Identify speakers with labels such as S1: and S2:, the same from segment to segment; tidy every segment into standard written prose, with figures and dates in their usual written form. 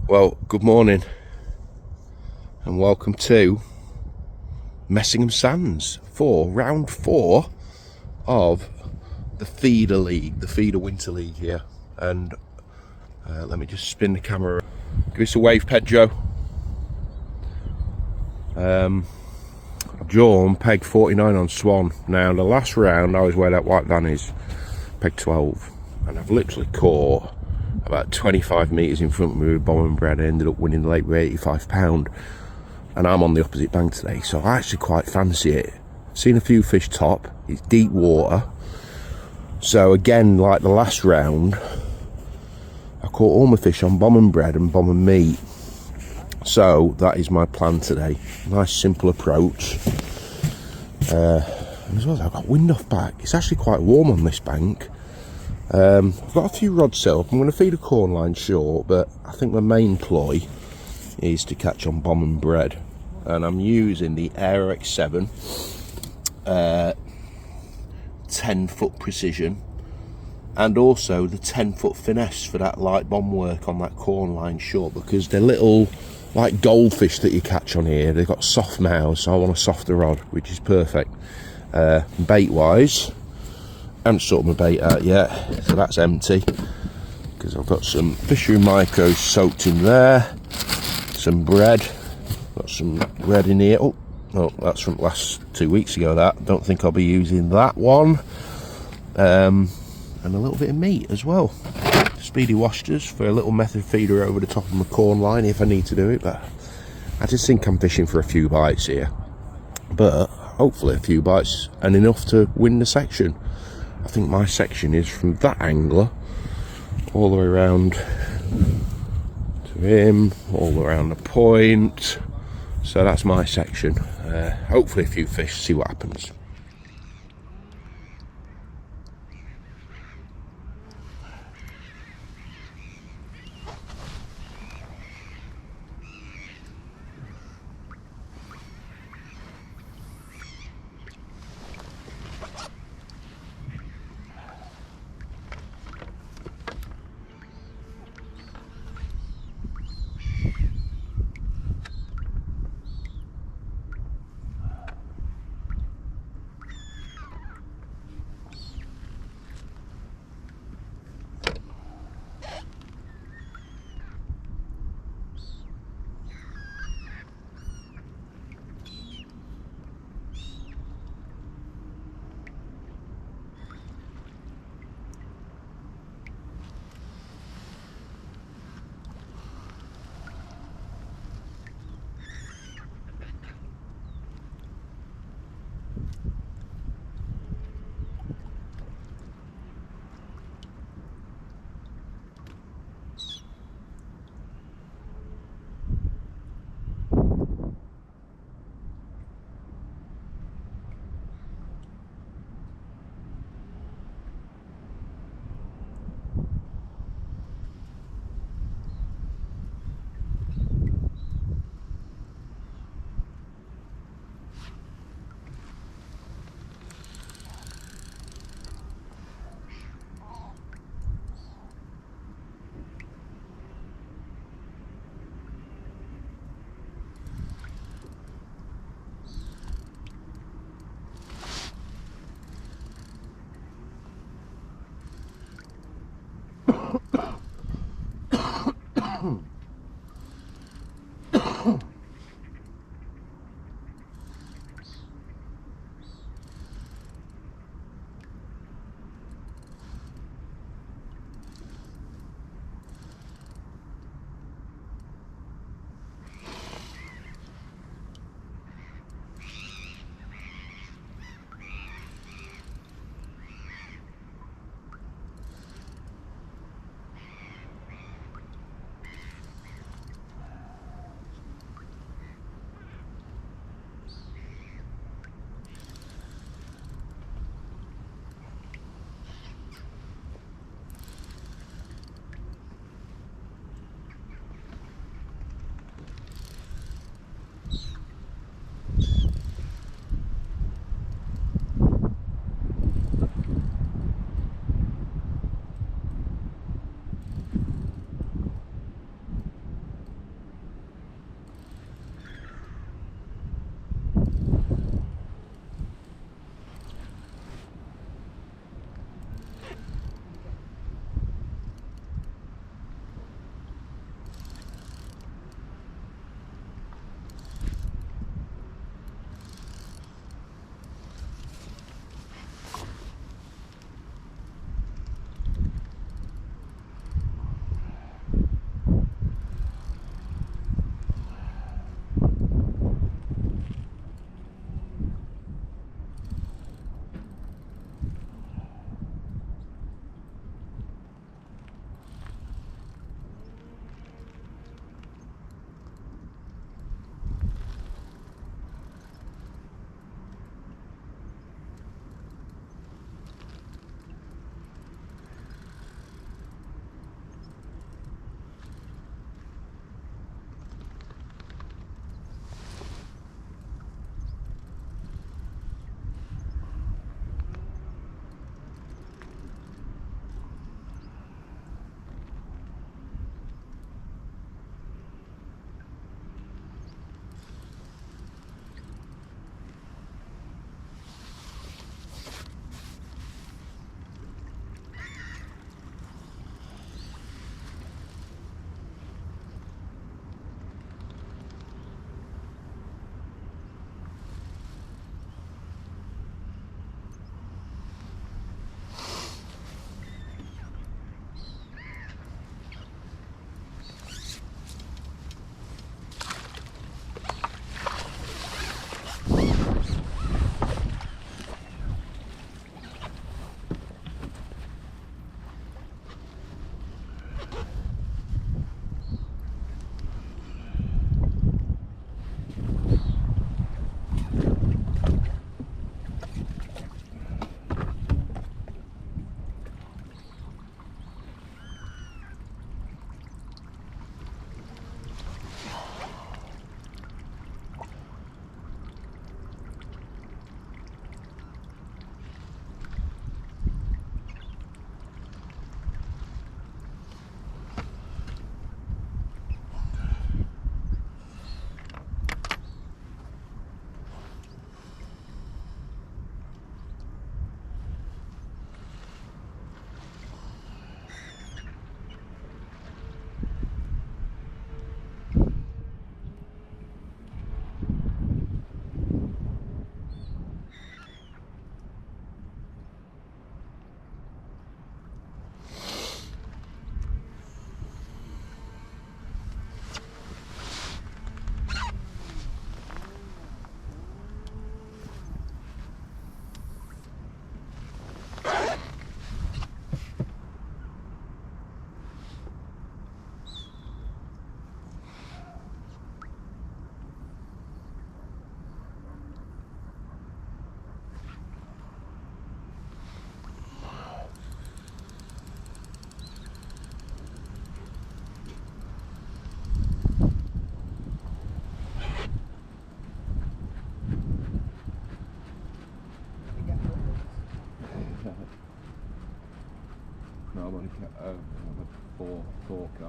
S1: Well, good morning and welcome to Messingham Sands for round 4 of the Feeder League, the Feeder Winter League here. And let me just spin the camera. Give us a wave, Pedro. I've drawn peg 49 on Swan. Now, the last round I was where that white van is, peg 12, and I've literally caught about 25 metres in front of me with bomb and bread. I ended up winning the lake with £85, and I'm on the opposite bank today, so I actually quite fancy it. Seen a few fish top, it's deep water, so again, like the last round, I caught all my fish on bomb and bread and bomb and meat. So that is my plan today. Nice simple approach. As well as I've got wind off back. It's actually quite warm on this bank. I've got a few rods set up. I'm going to feed a corn line short, but I think my main ploy is to catch on bomb and bread. And I'm using the Aero X7 10-foot precision, and also the 10-foot finesse for that light bomb work on that corn line short, because they're little like goldfish that you catch on here. They've got soft mouths, so I want a softer rod, which is perfect. Bait wise, I haven't sorted my bait out yet, so that's empty, because I've got some fishery micros soaked in there, some bread, got some bread in here. Oh, that's from last 2 weeks ago. That, don't think I'll be using that one. And a little bit of meat as well. Speedy washers for a little method feeder over the top of my corn line if I need to do it, but I just think I'm fishing for a few bites here, but hopefully a few bites and enough to win the section. I think my section is from that angler all the way around to him, all the way around the point, so that's my section. Hopefully a few fish, see what happens.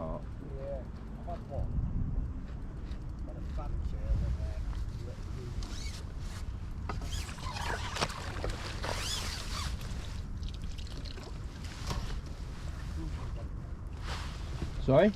S1: heart.
S2: Yeah, I've had one. Had a fantail in there.
S1: Sorry?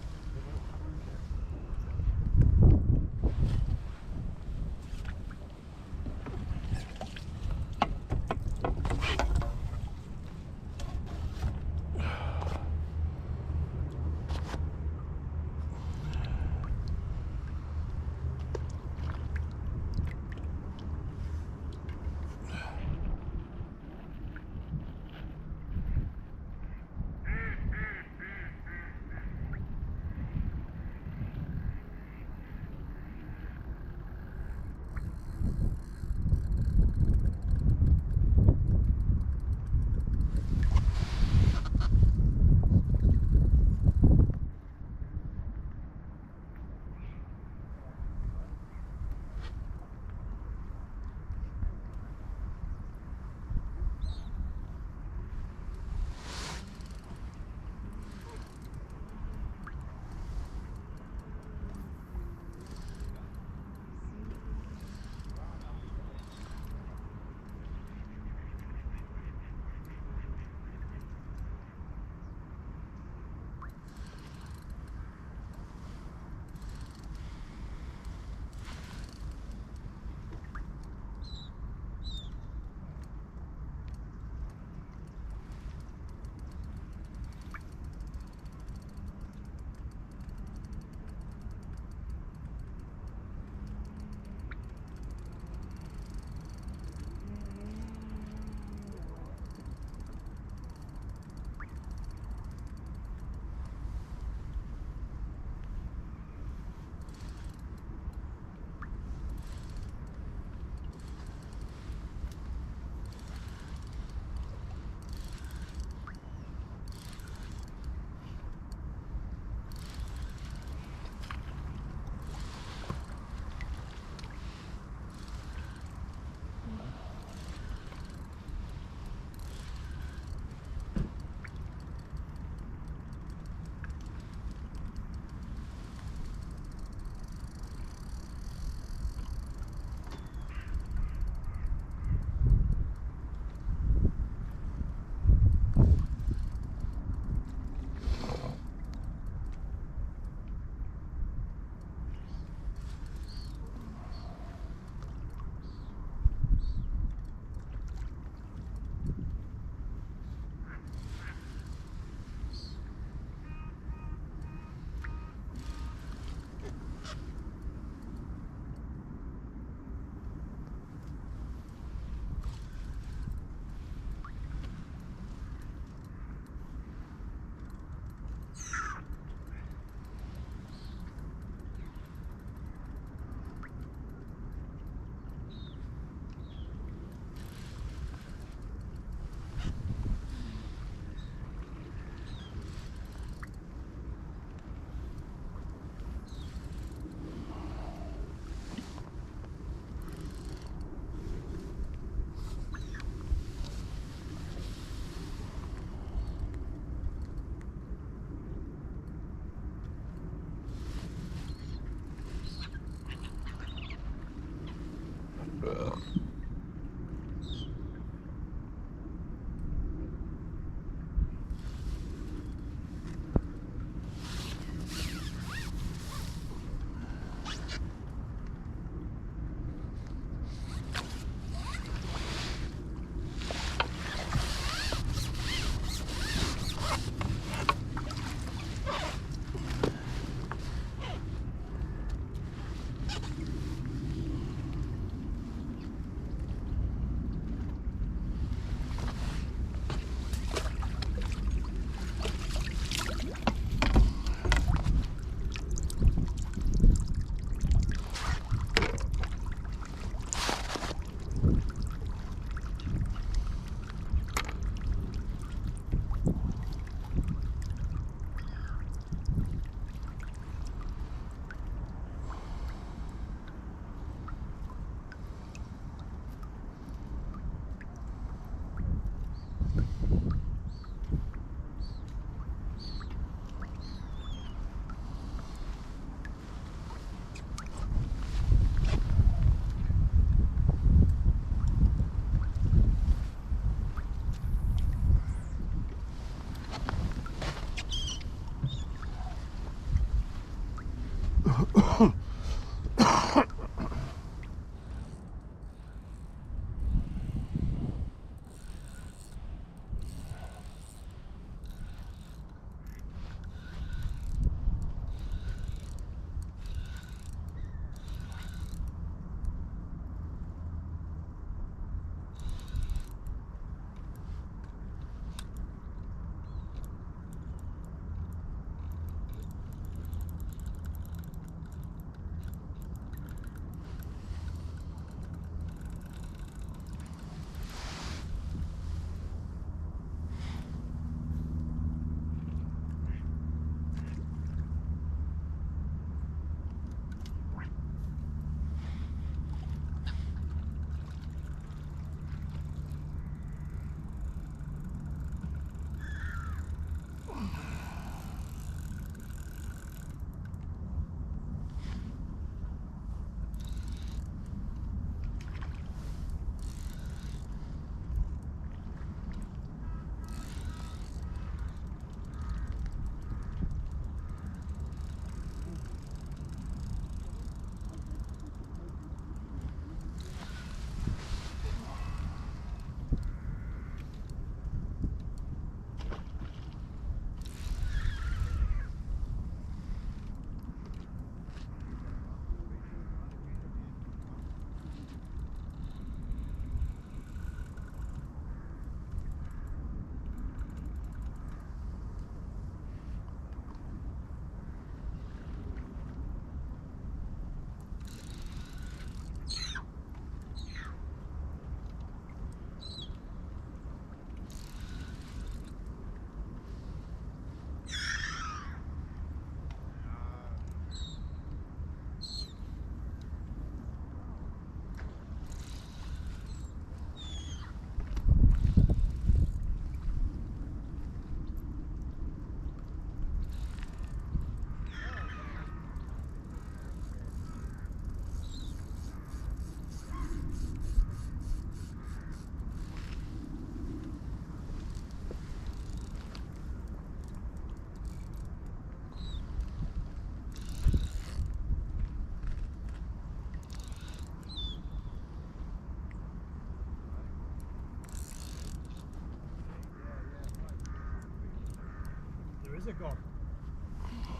S2: There is a gun.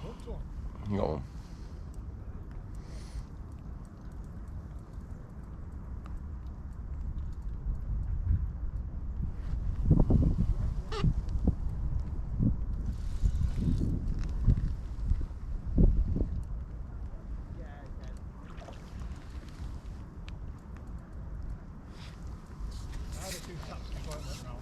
S2: Hooked one.
S1: Go on.
S2: Now the two taps can go out that now.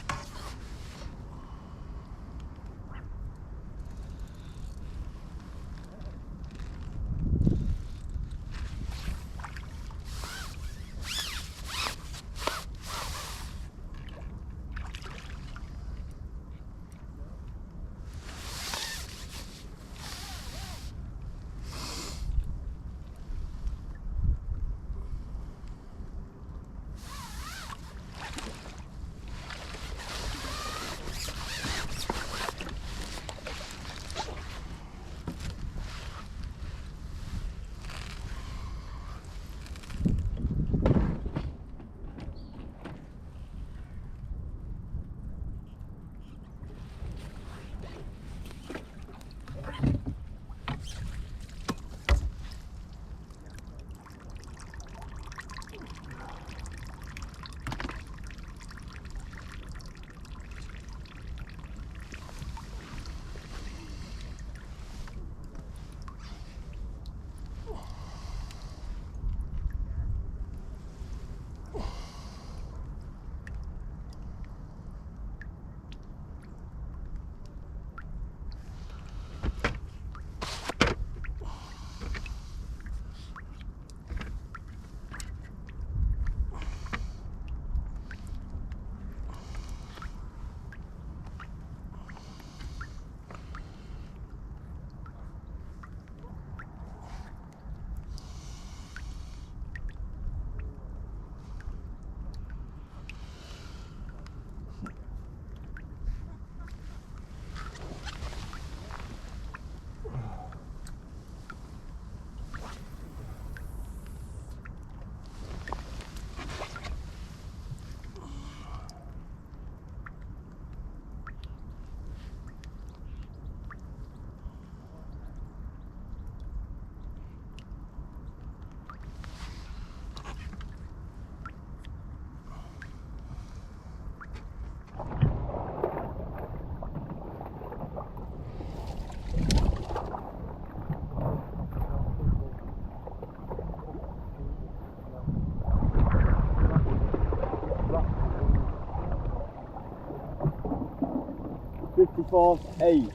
S2: 948.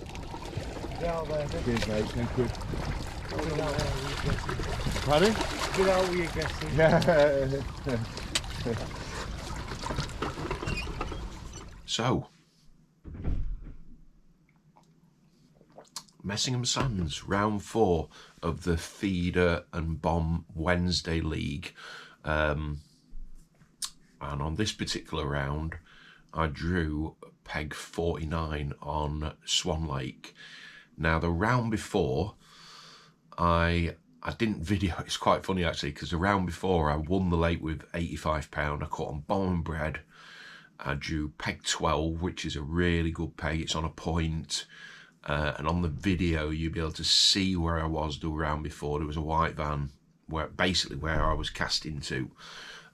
S3: Get out there, then.
S1: Cheers, mate. Thank you.
S3: Get out there with your guessing.
S1: Pardon?
S3: Get out with your guessing.
S1: So, Messingham Sands, round 4 of the Feeder and Bomb Wednesday League. And on this particular round, I drew peg 49 on Swan Lake. Now, the round before, I didn't video. It's quite funny actually, because the round before I won the lake with £85. I caught on Bomb and Bread. I drew peg 12, which is a really good peg. It's on a point. And on the video, you'll be able to see where I was the round before. There was a white van, basically where I was casting to.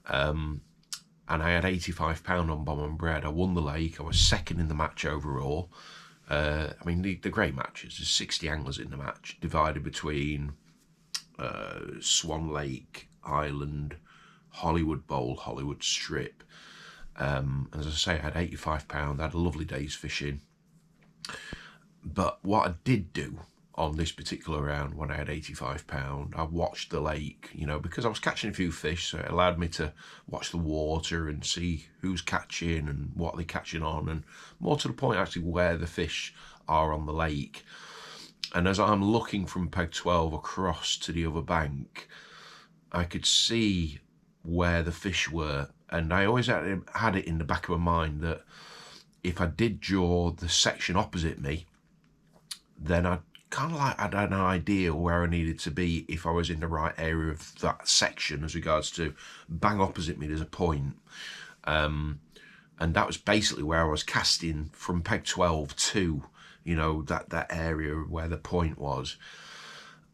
S1: And I had £85 on Bomb and Bread. I won the lake. I was second in the match overall. I mean, the great matches. There's 60 anglers in the match, divided between Swan Lake, Island, Hollywood Bowl, Hollywood Strip. As I say, I had £85. I had a lovely day's fishing. But what I did do on this particular round, when I had £85, I watched the lake, you know, because I was catching a few fish, so it allowed me to watch the water and see who's catching and what they're catching on, and more to the point, actually, where the fish are on the lake. And as I'm looking from peg 12 across to the other bank, I could see where the fish were, and I always had it in the back of my mind that if I did draw the section opposite me, then I'd kind of like had an idea where I needed to be if I was in the right area of that section as regards to bang opposite me there's a point. And that was basically where I was casting from peg 12 to, you know, that area where the point was.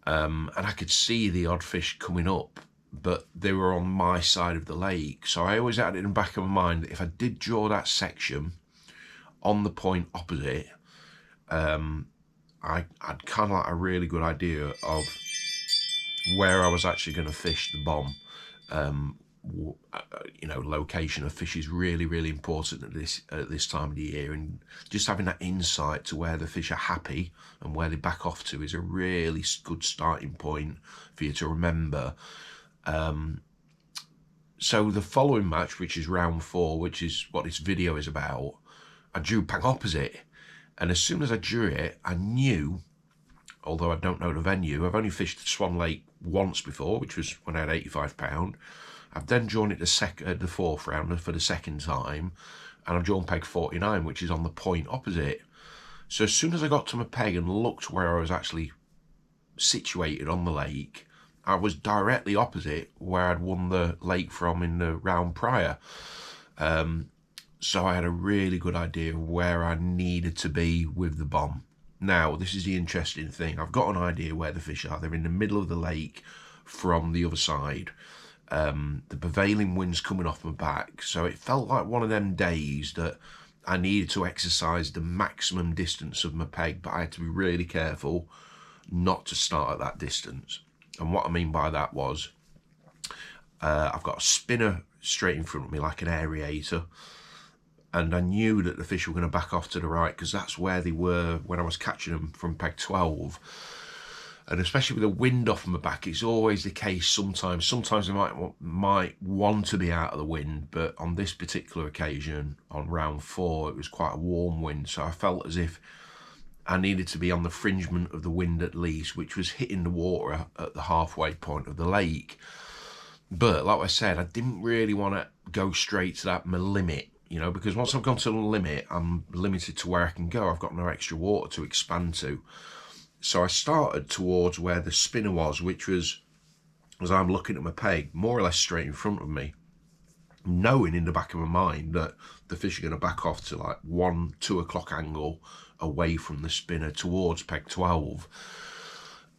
S1: And I could see the odd fish coming up, but they were on my side of the lake. So I always had it in the back of my mind that if I did draw that section on the point opposite, I'd kind of like a really good idea of where I was actually going to fish the bomb. You know, location of fish is really, really important at this time of the year, and just having that insight to where the fish are happy and where they back off to is a really good starting point for you to remember. So the following match, which is round 4, which is what this video is about, I drew bang opposite. And as soon as I drew it, I knew, although I don't know the venue, I've only fished Swan Lake once before, which was when I had £85. I've then drawn it the 4th round for the second time, and I've drawn peg 49, which is on the point opposite. So as soon as I got to my peg and looked where I was actually situated on the lake, I was directly opposite where I'd won the lake from in the round prior. So I had a really good idea where I needed to be with the bomb. Now, this is the interesting thing. I've got an idea where the fish are. They're in the middle of the lake from the other side. The prevailing wind's coming off my back. So it felt like one of them days that I needed to exercise the maximum distance of my peg, but I had to be really careful not to start at that distance. And what I mean by that was, I've got a spinner straight in front of me like an aerator. And I knew that the fish were going to back off to the right because that's where they were when I was catching them from peg 12. And especially with the wind off my back, it's always the case sometimes. Sometimes they might want to be out of the wind, but on this particular occasion, on round 4, it was quite a warm wind. So I felt as if I needed to be on the fringement of the wind at least, which was hitting the water at the halfway point of the lake. But like I said, I didn't really want to go straight to my limit. You know, because once I've gone to the limit, I'm limited to where I can go. I've got no extra water to expand to. So I started towards where the spinner was, which was, as I'm looking at my peg, more or less straight in front of me, knowing in the back of my mind that the fish are going to back off to like 1-2 o'clock angle away from the spinner towards peg 12.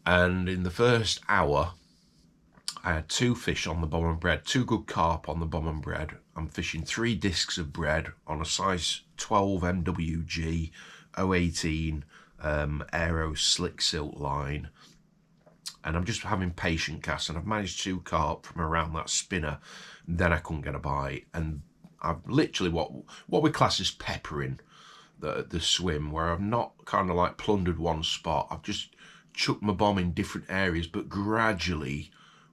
S1: And in the first hour, I had 2 fish on the Bomb and Bread, 2 good carp on the Bomb and Bread. I'm fishing 3 discs of bread on a size 12 MWG 018 Aero slick silt line. And I'm just having patient casts, and I've managed 2 carp from around that spinner. Then I couldn't get a bite. And I've literally what we class as peppering the swim, where I've not kind of like plundered one spot. I've just chucked my bomb in different areas, but gradually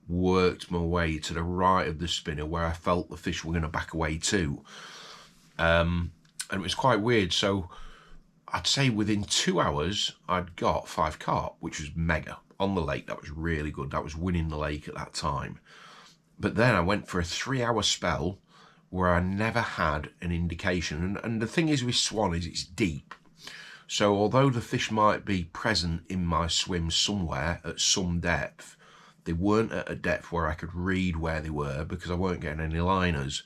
S1: worked my way to the right of the spinner where I felt the fish were going to back away too. And it was quite weird. So I'd say within 2 hours, I'd got 5 carp, which was mega. On the lake, that was really good. That was winning the lake at that time. But then I went for a 3-hour spell where I never had an indication. And the thing is with Swan is it's deep. So although the fish might be present in my swim somewhere at some depth, they weren't at a depth where I could read where they were because I weren't getting any liners.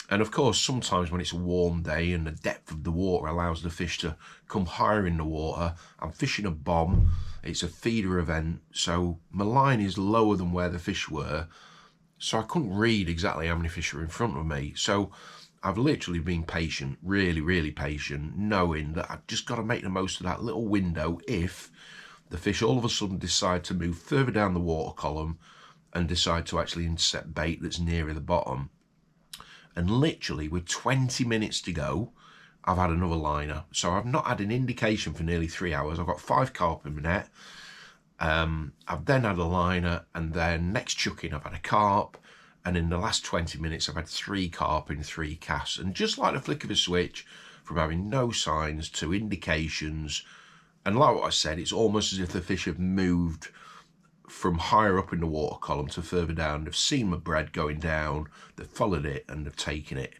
S1: And of course, sometimes when it's a warm day and the depth of the water allows the fish to come higher in the water, I'm fishing a bomb, it's a feeder event, so my line is lower than where the fish were, so I couldn't read exactly how many fish were in front of me. So I've literally been patient, really, really patient, knowing that I've just got to make the most of that little window if the fish all of a sudden decide to move further down the water column and decide to actually intercept bait that's nearer the bottom. And literally with 20 minutes to go, I've had another liner. So I've not had an indication for nearly 3 hours. I've got 5 carp in my net. I've then had a liner, and then next chucking I've had a carp. And in the last 20 minutes, I've had 3 carp in 3 casts. And just like the flick of a switch, from having no signs to indications, and like what I said, it's almost as if the fish have moved from higher up in the water column to further down. They've seen my bread going down, they've followed it, and they've taken it.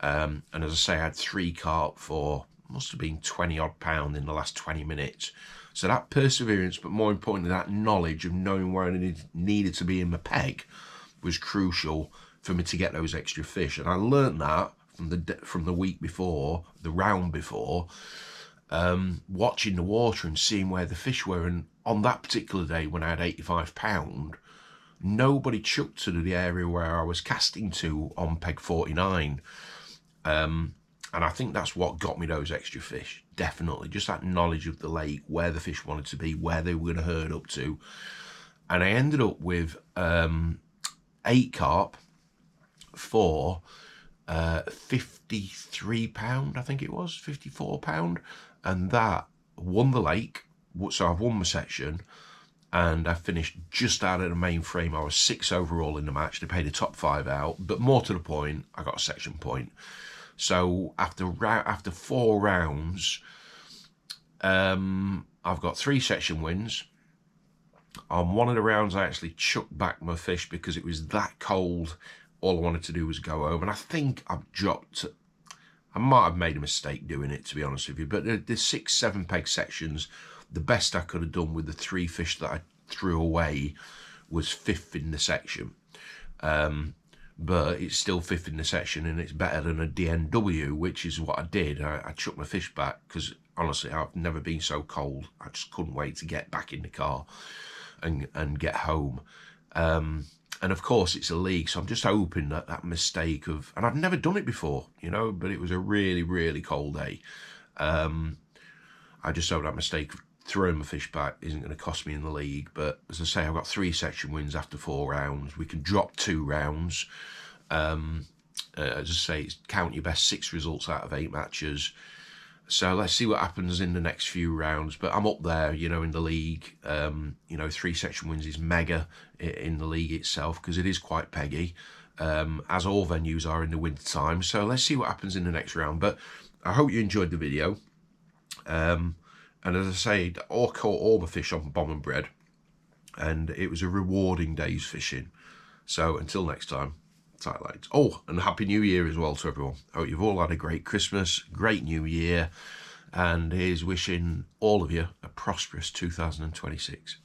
S1: And as I say, I had 3 carp for, must have been 20 odd pound in the last 20 minutes. So that perseverance, but more importantly, that knowledge of knowing where I needed to be in my peg was crucial for me to get those extra fish. And I learned that from the week before, the round before, watching the water and seeing where the fish were. And on that particular day when I had 85 pound, nobody chucked to the area where I was casting to on peg 49. And I think that's what got me those extra fish, definitely. Just that knowledge of the lake, where the fish wanted to be, where they were going to herd up to. And I ended up with 8 carp for 53 pound, I think it was, 54 pound. And that won the lake. So I've won my section, and I finished just out of the main frame. I was 6 overall in the match. They paid the top 5 out, but more to the point, I got a section point. So after 4 rounds, I've got 3 section wins. On one of the rounds, I actually chucked back my fish because it was that cold. All I wanted to do was go home, and I think I've dropped. I might have made a mistake doing it, to be honest with you, but the 6-7 peg sections, the best I could have done with the 3 fish that I threw away was 5th in the section. But it's still 5th in the section, and it's better than a DNW, which is what I did. I chucked my fish back because, honestly, I've never been so cold. I just couldn't wait to get back in the car and get home. And of course, it's a league, so I'm just hoping that that mistake of, and I've never done it before, you know, but it was a really, really cold day. I just hope that mistake of throwing my fish back isn't going to cost me in the league. But as I say, I've got 3 section wins after 4 rounds. We can drop 2 rounds. As I say, it's count your best 6 results out of 8 matches. So let's see what happens in the next few rounds. But I'm up there, you know, in the league. You know, 3 section wins is mega in the league itself because it is quite peggy, as all venues are in the winter time. So let's see what happens in the next round. But I hope you enjoyed the video. And as I say, I caught all the fish on bomb and bread, and it was a rewarding day's fishing. So until next time, tight lights. Oh, and Happy New Year as well to everyone. I hope you've all had a great Christmas, great New Year, and here's wishing all of you a prosperous 2026.